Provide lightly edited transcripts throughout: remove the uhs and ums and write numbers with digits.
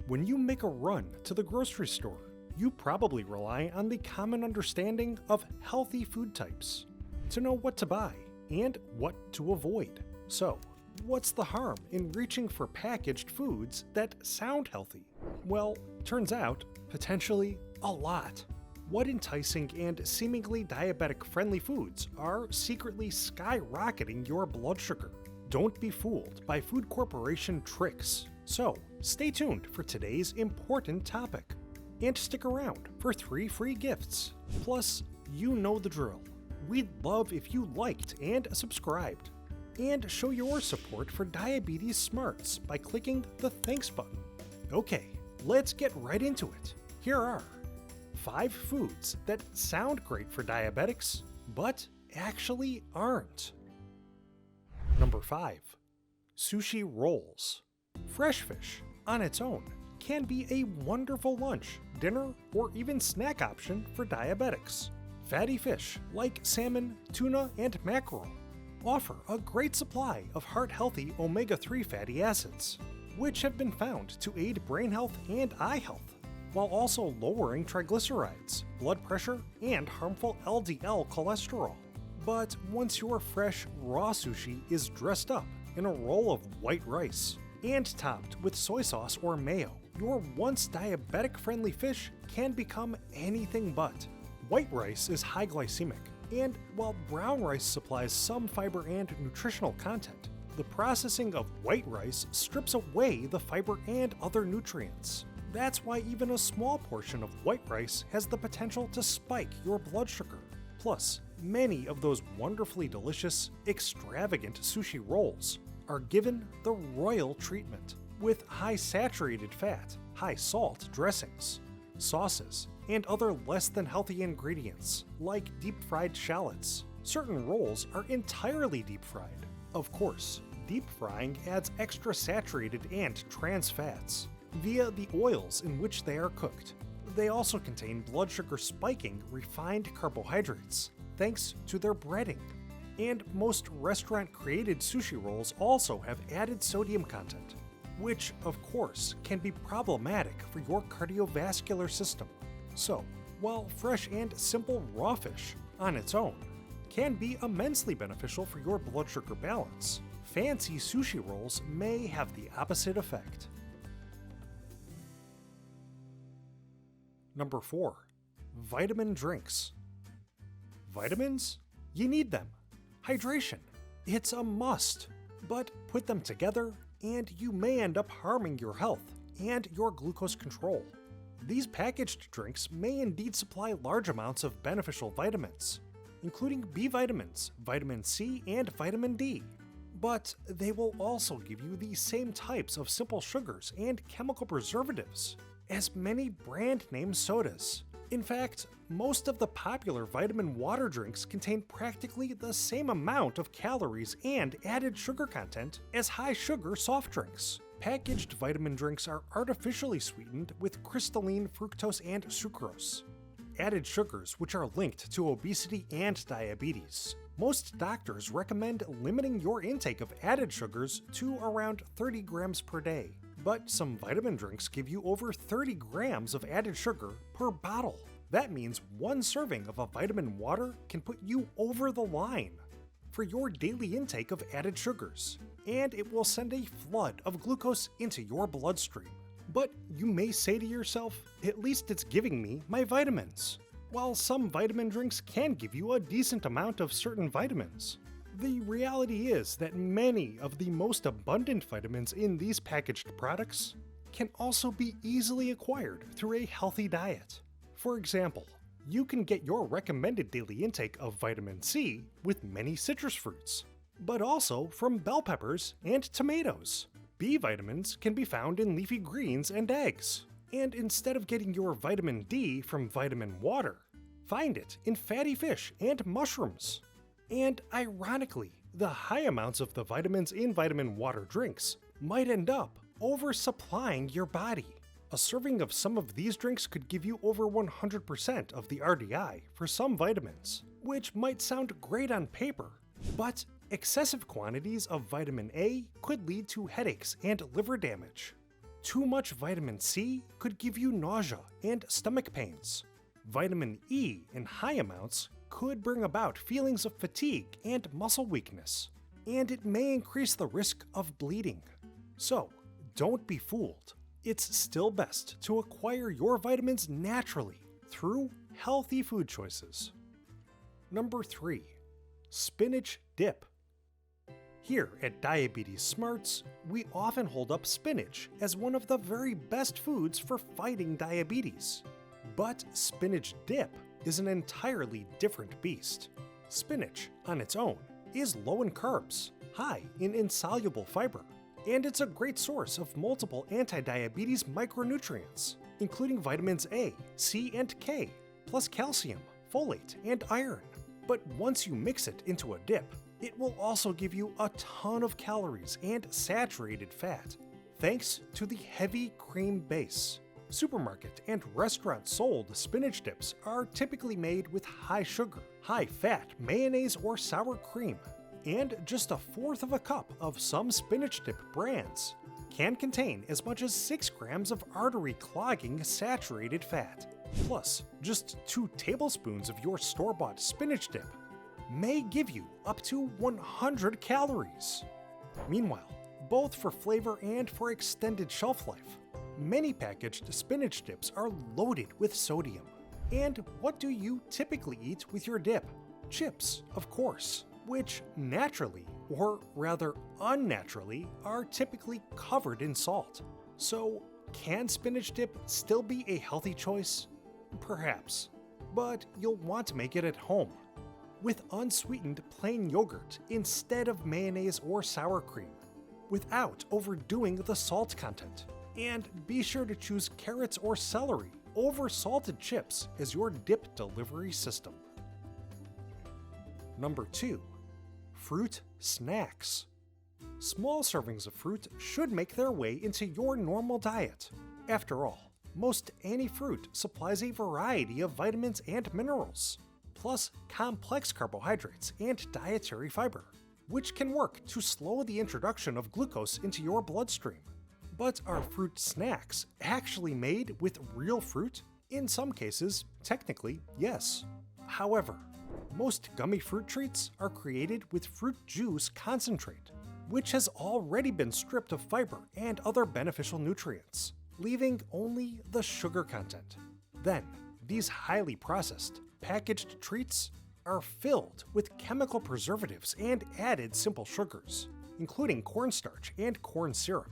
When you make a run to the grocery store, you probably rely on the common understanding of healthy food types to know what to buy and what to avoid. So, what's the harm in reaching for packaged foods that sound healthy? Well, turns out, potentially a lot. What enticing and seemingly diabetic-friendly foods are secretly skyrocketing your blood sugar? Don't be fooled by food corporation tricks. So, stay tuned for today's important topic. And stick around for 3 free gifts. Plus, you know the drill. We'd love if you liked and subscribed. And show your support for Diabetes Smarts by clicking the thanks button. Okay, let's get right into it. Here are 5 foods that sound great for diabetics, but actually aren't. Number 5. Sushi rolls. Fresh fish, on its own, can be a wonderful lunch, dinner, or even snack option for diabetics. Fatty fish, like salmon, tuna, and mackerel, offer a great supply of heart-healthy omega-3 fatty acids, which have been found to aid brain health and eye health, while also lowering triglycerides, blood pressure, and harmful LDL cholesterol. But once your fresh, raw sushi is dressed up in a roll of white rice and topped with soy sauce or mayo, your once diabetic-friendly fish can become anything but. White rice is high glycemic, and while brown rice supplies some fiber and nutritional content, the processing of white rice strips away the fiber and other nutrients. That's why even a small portion of white rice has the potential to spike your blood sugar. Plus, many of those wonderfully delicious, extravagant sushi rolls are given the royal treatment with high saturated fat, high salt dressings, sauces, and other less than healthy ingredients like deep fried shallots. Certain rolls are entirely deep fried. Of course, deep frying adds extra saturated and trans fats via the oils in which they are cooked. They also contain blood sugar spiking refined carbohydrates thanks to their breading. And most restaurant-created sushi rolls also have added sodium content, which, of course, can be problematic for your cardiovascular system. So, while fresh and simple raw fish, on its own, can be immensely beneficial for your blood sugar balance, fancy sushi rolls may have the opposite effect. Number 4. Vitamin drinks. Vitamins? You need them. Hydration. It's a must. But put them together, and you may end up harming your health and your glucose control. These packaged drinks may indeed supply large amounts of beneficial vitamins, including B vitamins, vitamin C, and vitamin D. But they will also give you the same types of simple sugars and chemical preservatives as many brand name sodas. In fact, most of the popular vitamin water drinks contain practically the same amount of calories and added sugar content as high-sugar soft drinks. Packaged vitamin drinks are artificially sweetened with crystalline fructose and sucrose, added sugars which are linked to obesity and diabetes. Most doctors recommend limiting your intake of added sugars to around 30 grams per day. But some vitamin drinks give you over 30 grams of added sugar per bottle. That means one serving of a vitamin water can put you over the line for your daily intake of added sugars, and it will send a flood of glucose into your bloodstream. But you may say to yourself, at least it's giving me my vitamins. While some vitamin drinks can give you a decent amount of certain vitamins, the reality is that many of the most abundant vitamins in these packaged products can also be easily acquired through a healthy diet. For example, you can get your recommended daily intake of vitamin C with many citrus fruits, but also from bell peppers and tomatoes. B vitamins can be found in leafy greens and eggs. And instead of getting your vitamin D from vitamin water, find it in fatty fish and mushrooms. And ironically, the high amounts of the vitamins in vitamin water drinks might end up oversupplying your body. A serving of some of these drinks could give you over 100% of the RDI for some vitamins, which might sound great on paper, but excessive quantities of vitamin A could lead to headaches and liver damage. Too much vitamin C could give you nausea and stomach pains. Vitamin E in high amounts could bring about feelings of fatigue and muscle weakness, and it may increase the risk of bleeding. So, don't be fooled. It's still best to acquire your vitamins naturally through healthy food choices. Number 3. Spinach dip. Here at Diabetes Smarts, we often hold up spinach as one of the very best foods for fighting diabetes. But spinach dip is an entirely different beast. Spinach, on its own, is low in carbs, high in insoluble fiber, and it's a great source of multiple anti-diabetes micronutrients, including vitamins A, C, and K, plus calcium, folate, and iron. But once you mix it into a dip, it will also give you a ton of calories and saturated fat, thanks to the heavy cream base. Supermarket and restaurant sold spinach dips are typically made with high sugar, high fat mayonnaise or sour cream, and just a fourth of a cup of some spinach dip brands can contain as much as 6 grams of artery-clogging saturated fat. Plus, just 2 tablespoons of your store-bought spinach dip may give you up to 100 calories. Meanwhile, both for flavor and for extended shelf life, many packaged spinach dips are loaded with sodium. And what do you typically eat with your dip? Chips, of course, which naturally, or rather unnaturally, are typically covered in salt. So, can spinach dip still be a healthy choice? Perhaps, but you'll want to make it at home, with unsweetened plain yogurt instead of mayonnaise or sour cream, without overdoing the salt content. And be sure to choose carrots or celery over salted chips as your dip delivery system. Number 2. Fruit snacks. Small servings of fruit should make their way into your normal diet. After all, most any fruit supplies a variety of vitamins and minerals, plus complex carbohydrates and dietary fiber, which can work to slow the introduction of glucose into your bloodstream. But are fruit snacks actually made with real fruit? In some cases, technically, yes. However, most gummy fruit treats are created with fruit juice concentrate, which has already been stripped of fiber and other beneficial nutrients, leaving only the sugar content. Then, these highly processed, packaged treats are filled with chemical preservatives and added simple sugars, including cornstarch and corn syrup.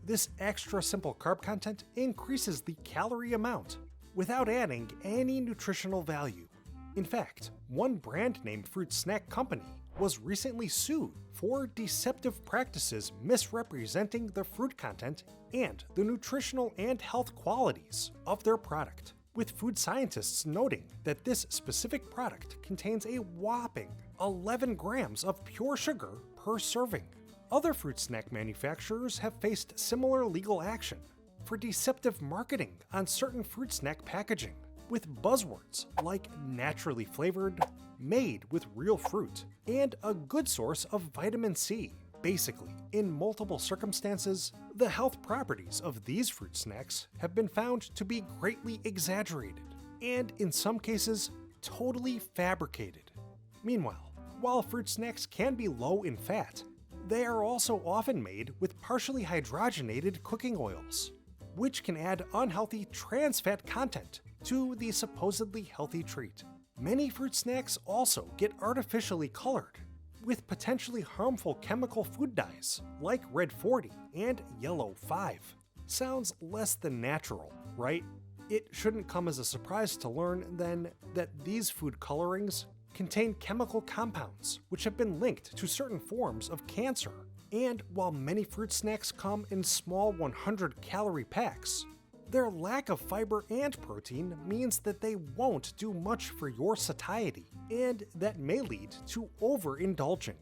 This extra simple carb content increases the calorie amount without adding any nutritional value. In fact, one brand name fruit snack company was recently sued for deceptive practices misrepresenting the fruit content and the nutritional and health qualities of their product, with food scientists noting that this specific product contains a whopping 11 grams of pure sugar per serving. Other fruit snack manufacturers have faced similar legal action for deceptive marketing on certain fruit snack packaging, with buzzwords like naturally flavored, made with real fruit, and a good source of vitamin C. Basically, in multiple circumstances, the health properties of these fruit snacks have been found to be greatly exaggerated, and in some cases, totally fabricated. Meanwhile, while fruit snacks can be low in fat, they are also often made with partially hydrogenated cooking oils, which can add unhealthy trans fat content to the supposedly healthy treat. Many fruit snacks also get artificially colored with potentially harmful chemical food dyes like Red 40 and Yellow 5. Sounds less than natural, right? It shouldn't come as a surprise to learn, then, that these food colorings contain chemical compounds which have been linked to certain forms of cancer. And while many fruit snacks come in small 100-calorie packs, their lack of fiber and protein means that they won't do much for your satiety, and that may lead to overindulging.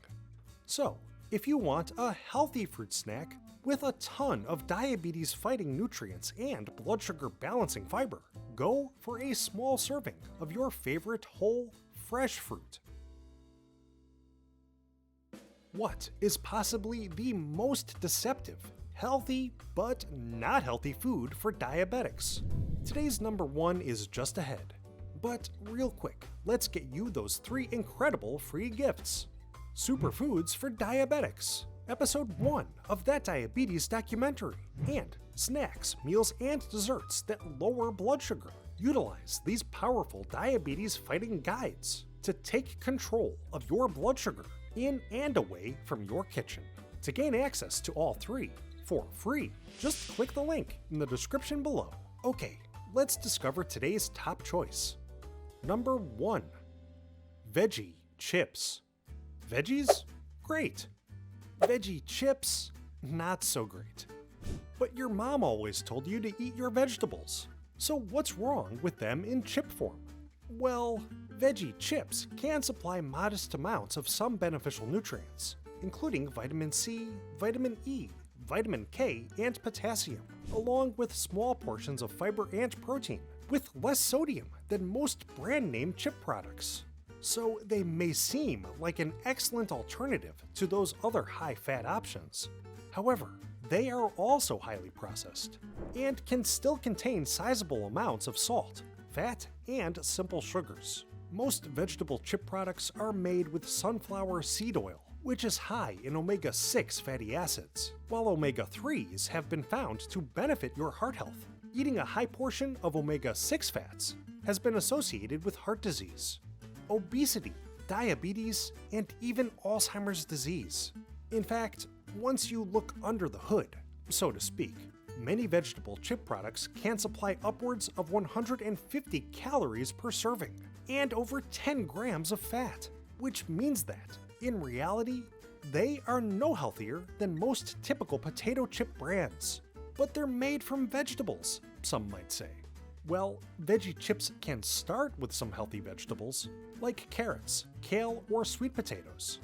So, if you want a healthy fruit snack with a ton of diabetes-fighting nutrients and blood sugar balancing fiber, go for a small serving of your favorite whole, fresh fruit. What is possibly the most deceptive healthy but not healthy food for diabetics. Today's number 1 is just ahead. But real quick, let's get you those 3 incredible free gifts. Superfoods for diabetics, episode 1 of that diabetes documentary, and snacks, meals, and desserts that lower blood sugar. Utilize these powerful diabetes fighting guides to take control of your blood sugar in and away from your kitchen. To gain access to all 3 for free, just click the link in the description below. Okay, let's discover today's top choice. Number 1. Veggie chips. Veggies? Great. Veggie chips? Not so great. But your mom always told you to eat your vegetables. So what's wrong with them in chip form? Well, veggie chips can supply modest amounts of some beneficial nutrients, including vitamin C, vitamin E, vitamin K, and potassium, along with small portions of fiber and protein, with less sodium than most brand-name chip products. So they may seem like an excellent alternative to those other high-fat options. However, they are also highly processed and can still contain sizable amounts of salt, fat, and simple sugars. Most vegetable chip products are made with sunflower seed oil, which is high in omega-6 fatty acids, while omega-3s have been found to benefit your heart health. Eating a high portion of omega-6 fats has been associated with heart disease, obesity, diabetes, and even Alzheimer's disease. In fact, once you look under the hood, so to speak, many vegetable chip products can supply upwards of 150 calories per serving and over 10 grams of fat, which means that, in reality, they are no healthier than most typical potato chip brands. But they're made from vegetables, some might say. Well, veggie chips can start with some healthy vegetables, like carrots, kale, or sweet potatoes.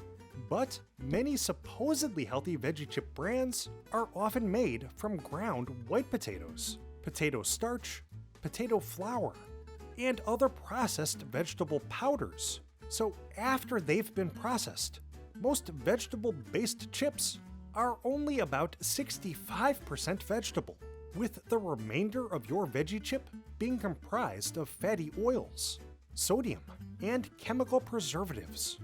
But many supposedly healthy veggie chip brands are often made from ground white potatoes, potato starch, potato flour, and other processed vegetable powders. So after they've been processed, most vegetable-based chips are only about 65% vegetable, with the remainder of your veggie chip being comprised of fatty oils, sodium, and chemical preservatives.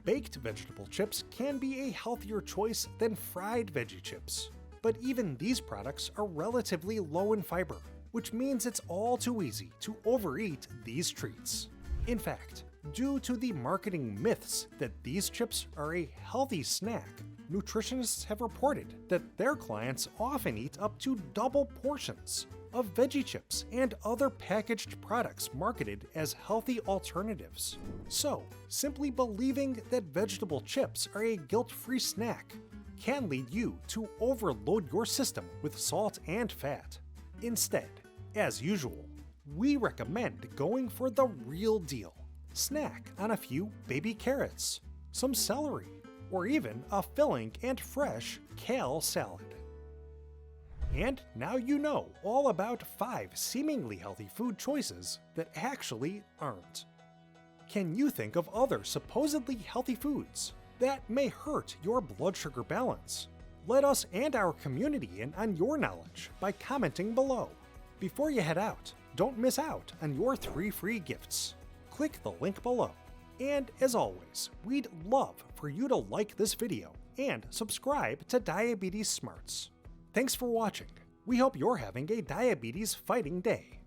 Baked vegetable chips can be a healthier choice than fried veggie chips, but even these products are relatively low in fiber, which means it's all too easy to overeat these treats. In fact, due to the marketing myths that these chips are a healthy snack, nutritionists have reported that their clients often eat up to double portions of veggie chips and other packaged products marketed as healthy alternatives. So, simply believing that vegetable chips are a guilt-free snack can lead you to overload your system with salt and fat. Instead, as usual, we recommend going for the real deal. Snack on a few baby carrots, some celery, or even a filling and fresh kale salad. And now you know all about 5 seemingly healthy food choices that actually aren't. Can you think of other supposedly healthy foods that may hurt your blood sugar balance? Let us and our community in on your knowledge by commenting below. Before you head out, don't miss out on your 3 free gifts. Click the link below. And as always, we'd love for you to like this video and subscribe to Diabetes Smarts. Thanks for watching. We hope you're having a diabetes fighting day.